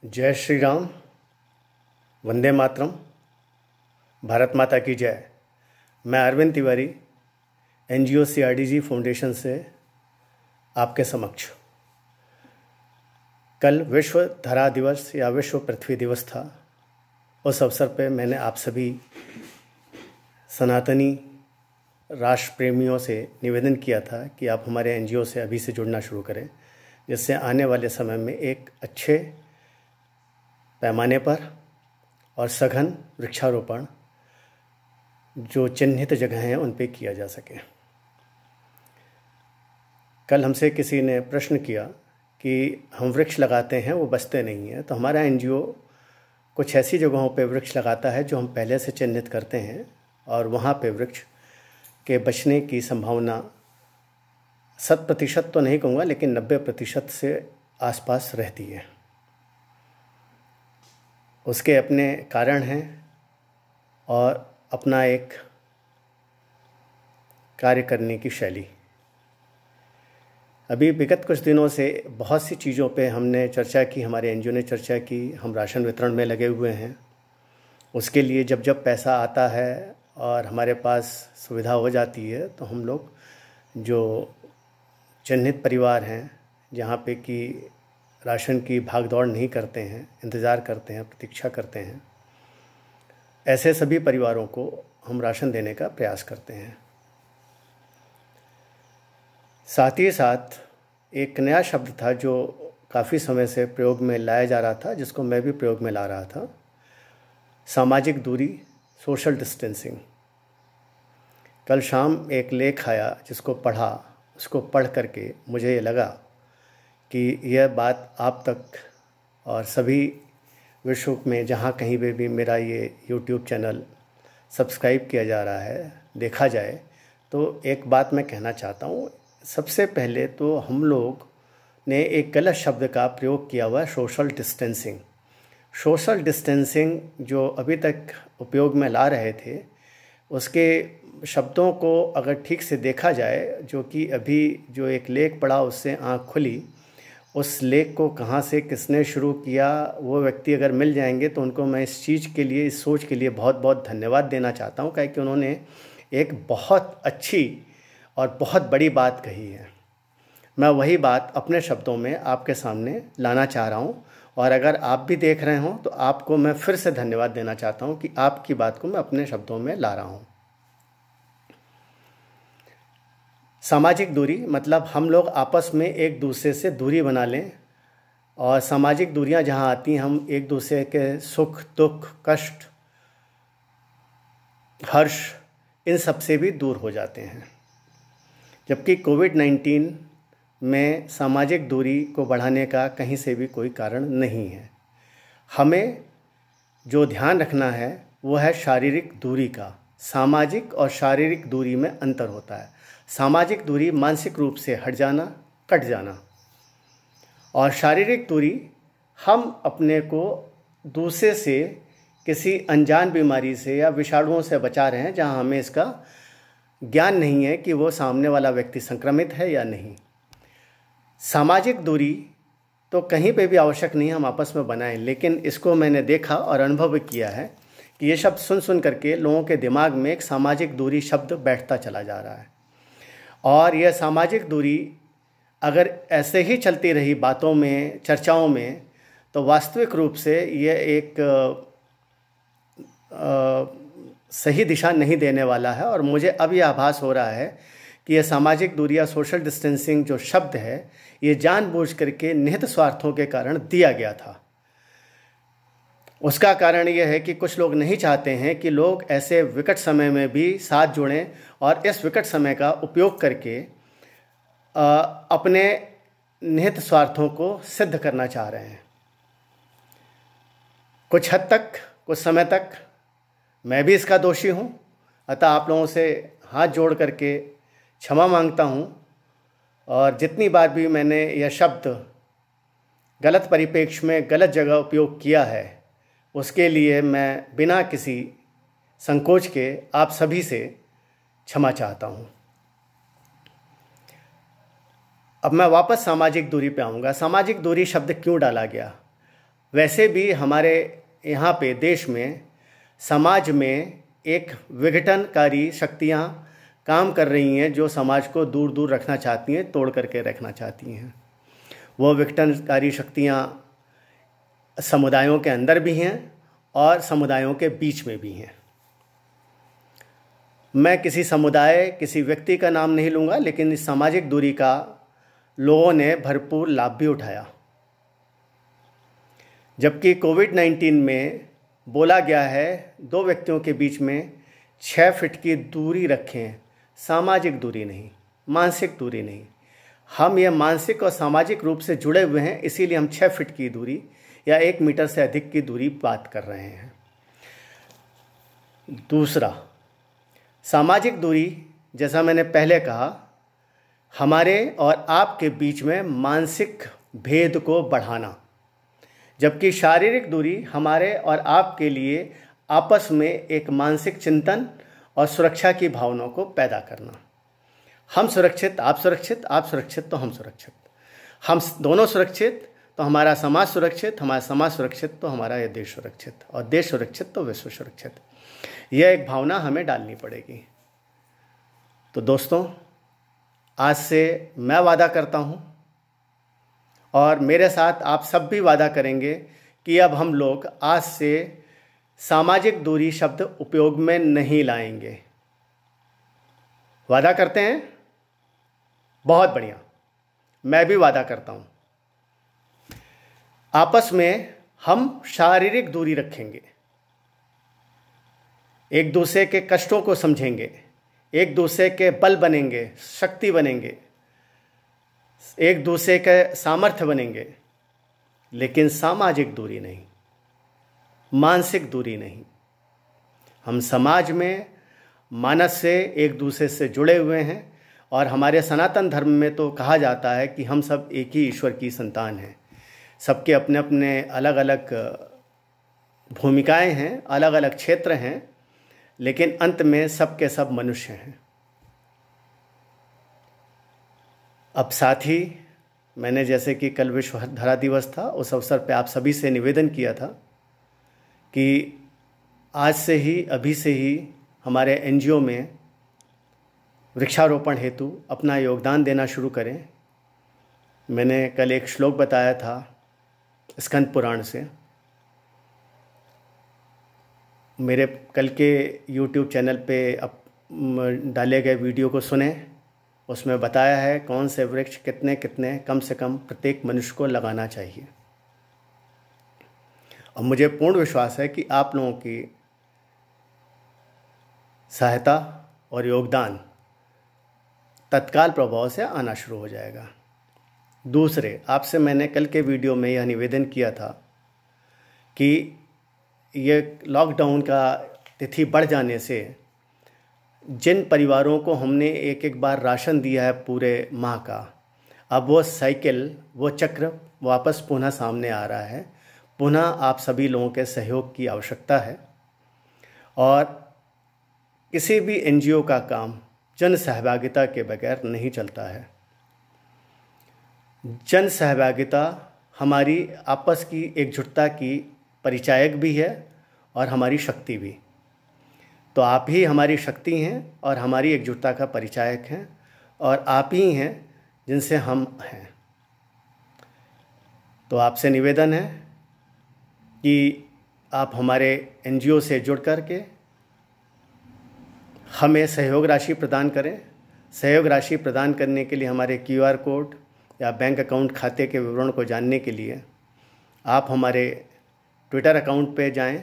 जय श्री राम, वंदे मातरम, भारत माता की जय। मैं Arvind Tiwari NGO CRDG foundation से आपके समक्ष। कल विश्व धरा दिवस या विश्व पृथ्वी दिवस था। उस अवसर पर मैंने आप सभी सनातनी राष्ट्र प्रेमियों से निवेदन किया था कि आप हमारे NGO से अभी से जुड़ना शुरू करें, जिससे आने वाले समय में एक अच्छे पैमाने पर और सघन वृक्षारोपण जो चिन्हित जगह हैं उन पे किया जा सके। कल हमसे किसी ने प्रश्न किया कि हम वृक्ष लगाते हैं वो बचते नहीं हैं, तो हमारा NGO कुछ ऐसी जगहों पे वृक्ष लगाता है जो हम पहले से चिन्हित करते हैं और वहाँ पे वृक्ष के बचने की संभावना 100% तो नहीं कहूँगा, लेकिन 90% से आसपास रहती है। उसके अपने कारण हैं और अपना एक कार्य करने की शैली। अभी विगत कुछ दिनों से बहुत सी चीज़ों पे हमने चर्चा की, हमारे NGO ने चर्चा की। हम राशन वितरण में लगे हुए हैं। उसके लिए जब जब पैसा आता है और हमारे पास सुविधा हो जाती है तो हम लोग जो चिन्हित परिवार हैं, जहाँ पे कि राशन की भाग दौड़ नहीं करते हैं, इंतज़ार करते हैं, प्रतीक्षा करते हैं, ऐसे सभी परिवारों को हम राशन देने का प्रयास करते हैं। साथ ही साथ एक नया शब्द था जो काफ़ी समय से प्रयोग में लाया जा रहा था, जिसको मैं भी प्रयोग में ला रहा था, सामाजिक दूरी, सोशल डिस्टेंसिंग। कल शाम एक लेख आया जिसको पढ़ा, उसको पढ़ करके मुझे ये लगा कि यह बात आप तक और सभी विश्व में जहाँ कहीं पे भी मेरा ये YouTube चैनल सब्सक्राइब किया जा रहा है देखा जाए, तो एक बात मैं कहना चाहता हूँ। सबसे पहले तो हम लोग ने एक गलत शब्द का प्रयोग किया हुआ है, सोशल डिस्टेंसिंग। सोशल डिस्टेंसिंग जो अभी तक उपयोग में ला रहे थे, उसके शब्दों को अगर ठीक से देखा जाए, जो कि अभी जो एक लेख पढ़ा उससे आँख खुली। उस लेख को कहाँ से किसने शुरू किया, वो व्यक्ति अगर मिल जाएंगे तो उनको मैं इस चीज़ के लिए, इस सोच के लिए बहुत बहुत धन्यवाद देना चाहता हूँ, क्योंकि उन्होंने एक बहुत अच्छी और बहुत बड़ी बात कही है। मैं वही बात अपने शब्दों में आपके सामने लाना चाह रहा हूँ, और अगर आप भी देख रहे हों तो आपको मैं फिर से धन्यवाद देना चाहता हूँ कि आपकी बात को मैं अपने शब्दों में ला रहा हूँ। सामाजिक दूरी मतलब हम लोग आपस में एक दूसरे से दूरी बना लें, और सामाजिक दूरियां जहां आती हैं हम एक दूसरे के सुख दुख, कष्ट, हर्ष, इन सब से भी दूर हो जाते हैं। जबकि कोविड-19 में सामाजिक दूरी को बढ़ाने का कहीं से भी कोई कारण नहीं है। हमें जो ध्यान रखना है वो है शारीरिक दूरी का। सामाजिक और शारीरिक दूरी में अंतर होता है। सामाजिक दूरी मानसिक रूप से हट जाना, कट जाना, और शारीरिक दूरी हम अपने को दूसरे से किसी अनजान बीमारी से या विषाणुओं से बचा रहे हैं, जहां हमें इसका ज्ञान नहीं है कि वो सामने वाला व्यक्ति संक्रमित है या नहीं। सामाजिक दूरी तो कहीं पे भी आवश्यक नहीं हम आपस में बनाएं, लेकिन इसको मैंने देखा और अनुभव किया है कि ये शब्द सुन करके लोगों के दिमाग में एक सामाजिक दूरी शब्द बैठता चला जा रहा है। और यह सामाजिक दूरी अगर ऐसे ही चलती रही बातों में, चर्चाओं में, तो वास्तविक रूप से यह एक सही दिशा नहीं देने वाला है। और मुझे अब यह आभास हो रहा है कि यह सामाजिक दूरी या सोशल डिस्टेंसिंग जो शब्द है, ये जानबूझ करके निहित स्वार्थों के कारण दिया गया था। उसका कारण यह है कि कुछ लोग नहीं चाहते हैं कि लोग ऐसे विकट समय में भी साथ जुड़ें, और इस विकट समय का उपयोग करके अपने निहित स्वार्थों को सिद्ध करना चाह रहे हैं। कुछ हद तक, कुछ समय तक मैं भी इसका दोषी हूँ। अतः आप लोगों से हाथ जोड़ करके क्षमा मांगता हूँ, और जितनी बार भी मैंने यह शब्द गलत परिप्रेक्ष्य में गलत जगह उपयोग किया है, उसके लिए मैं बिना किसी संकोच के आप सभी से क्षमा चाहता हूँ। अब मैं वापस सामाजिक दूरी पे आऊँगा। सामाजिक दूरी शब्द क्यों डाला गया? वैसे भी हमारे यहाँ पे देश में समाज में एक विघटनकारी शक्तियाँ काम कर रही हैं जो समाज को दूर दूर रखना चाहती हैं, तोड़ करके रखना चाहती हैं। वो विघटनकारी शक्तियाँ समुदायों के अंदर भी हैं और समुदायों के बीच में भी हैं। मैं किसी समुदाय, किसी व्यक्ति का नाम नहीं लूँगा, लेकिन इस सामाजिक दूरी का लोगों ने भरपूर लाभ भी उठाया। जबकि कोविड-19 में बोला गया है 2 व्यक्तियों के बीच में 6 फीट की दूरी रखें, सामाजिक दूरी नहीं, मानसिक दूरी नहीं। हम ये मानसिक और सामाजिक रूप से जुड़े हुए हैं, इसीलिए हम 6 फीट की दूरी या 1 मीटर से अधिक की दूरी बात कर रहे हैं। दूसरा, सामाजिक दूरी, जैसा मैंने पहले कहा, हमारे और आपके बीच में मानसिक भेद को बढ़ाना, जबकि शारीरिक दूरी हमारे और आपके लिए आपस में एक मानसिक चिंतन और सुरक्षा की भावनाओं को पैदा करना। हम सुरक्षित, आप सुरक्षित, आप सुरक्षित तो हम सुरक्षित, हम दोनों सुरक्षित तो हमारा समाज सुरक्षित, हमारा समाज सुरक्षित तो हमारा यह देश सुरक्षित, और देश सुरक्षित तो विश्व सुरक्षित। यह एक भावना हमें डालनी पड़ेगी। तो दोस्तों, आज से मैं वादा करता हूँ और मेरे साथ आप सब भी वादा करेंगे कि अब हम लोग आज से सामाजिक दूरी शब्द उपयोग में नहीं लाएंगे। वादा करते हैं? बहुत बढ़िया, मैं भी वादा करता हूँ। आपस में हम शारीरिक दूरी रखेंगे, एक दूसरे के कष्टों को समझेंगे, एक दूसरे के बल बनेंगे, शक्ति बनेंगे, एक दूसरे के सामर्थ्य बनेंगे, लेकिन सामाजिक दूरी नहीं, मानसिक दूरी नहीं। हम समाज में मानस से एक दूसरे से जुड़े हुए हैं, और हमारे सनातन धर्म में तो कहा जाता है कि हम सब एक ही ईश्वर की संतान हैं। सबके अपने अपने अलग अलग भूमिकाएं हैं, अलग अलग क्षेत्र हैं, लेकिन अंत में सब के सब मनुष्य हैं। अब साथ ही मैंने, जैसे कि कल विश्व धरा दिवस था, उस अवसर पे आप सभी से निवेदन किया था कि आज से ही, अभी से ही हमारे एनजीओ में वृक्षारोपण हेतु अपना योगदान देना शुरू करें। मैंने कल एक श्लोक बताया था स्कंद पुराण से। मेरे कल के YouTube चैनल पे अब डाले गए वीडियो को सुने, उसमें बताया है कौन से वृक्ष कितने कितने कम से कम प्रत्येक मनुष्य को लगाना चाहिए। और मुझे पूर्ण विश्वास है कि आप लोगों की सहायता और योगदान तत्काल प्रभाव से आना शुरू हो जाएगा। दूसरे, आपसे मैंने कल के वीडियो में यह निवेदन किया था कि ये लॉकडाउन का तिथि बढ़ जाने से जिन परिवारों को हमने एक एक बार राशन दिया है पूरे माह का, अब वो साइकिल, वो चक्र वापस पुनः सामने आ रहा है। पुनः आप सभी लोगों के सहयोग की आवश्यकता है, और किसी भी एनजीओ का काम जन सहभागिता के बगैर नहीं चलता है। जन सहभागिता हमारी आपस की एकजुटता की परिचायक भी है और हमारी शक्ति भी। तो आप ही हमारी शक्ति हैं और हमारी एकजुटता का परिचायक हैं, और आप ही हैं जिनसे हम हैं। तो आपसे निवेदन है कि आप हमारे एनजीओ से जुड़ करके हमें सहयोग राशि प्रदान करें। सहयोग राशि प्रदान करने के लिए हमारे QR कोड या बैंक अकाउंट खाते के विवरण को जानने के लिए आप हमारे ट्विटर अकाउंट पे जाएं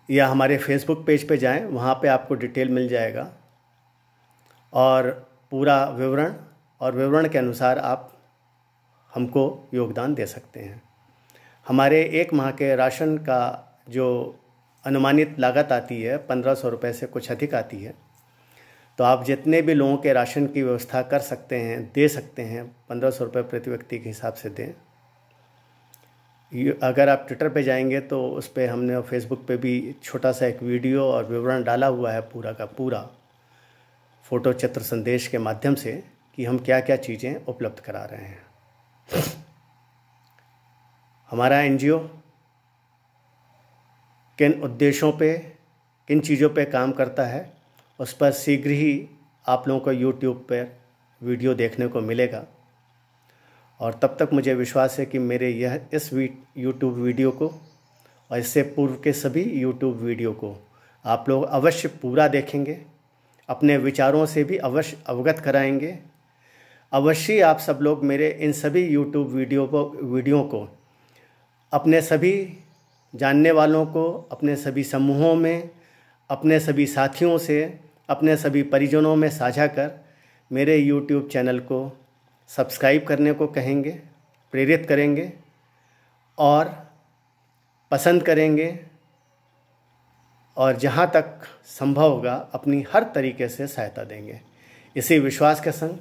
या हमारे फेसबुक पेज पे जाएं, वहाँ पे आपको डिटेल मिल जाएगा और पूरा विवरण, और विवरण के अनुसार आप हमको योगदान दे सकते हैं। हमारे एक माह के राशन का जो अनुमानित लागत आती है 1500 रुपये से कुछ अधिक आती है। तो आप जितने भी लोगों के राशन की व्यवस्था कर सकते हैं, दे सकते हैं, 1500 रुपये प्रति व्यक्ति के हिसाब से दें। अगर आप ट्विटर पे जाएंगे तो उस पर हमने, और फेसबुक पे भी छोटा सा एक वीडियो और विवरण डाला हुआ है पूरा का पूरा, फ़ोटो चित्र संदेश के माध्यम से, कि हम क्या क्या चीज़ें उपलब्ध करा रहे हैं। हमारा एनजीओ किन उद्देश्यों पे, किन चीज़ों पे काम करता है, उस पर शीघ्र ही आप लोगों को यूट्यूब पर वीडियो देखने को मिलेगा। और तब तक मुझे विश्वास है कि मेरे इस यूट्यूब वीडियो को और इससे पूर्व के सभी यूट्यूब वीडियो को आप लोग अवश्य पूरा देखेंगे, अपने विचारों से भी अवश्य अवगत कराएंगे। अवश्य आप सब लोग मेरे इन सभी यूट्यूब वीडियो को अपने सभी जानने वालों को, अपने सभी समूहों में, अपने सभी साथियों से, अपने सभी परिजनों में साझा कर मेरे यूट्यूब चैनल को सब्सक्राइब करने को कहेंगे, प्रेरित करेंगे और पसंद करेंगे, और जहाँ तक संभव होगा अपनी हर तरीके से सहायता देंगे। इसी विश्वास के संग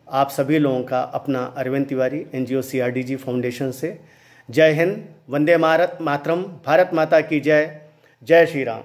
आप सभी लोगों का अपना Arvind Tiwari, NGO CRDG foundation से जय हिंद, वंदे मातरम, भारत माता की जय, जय श्री राम।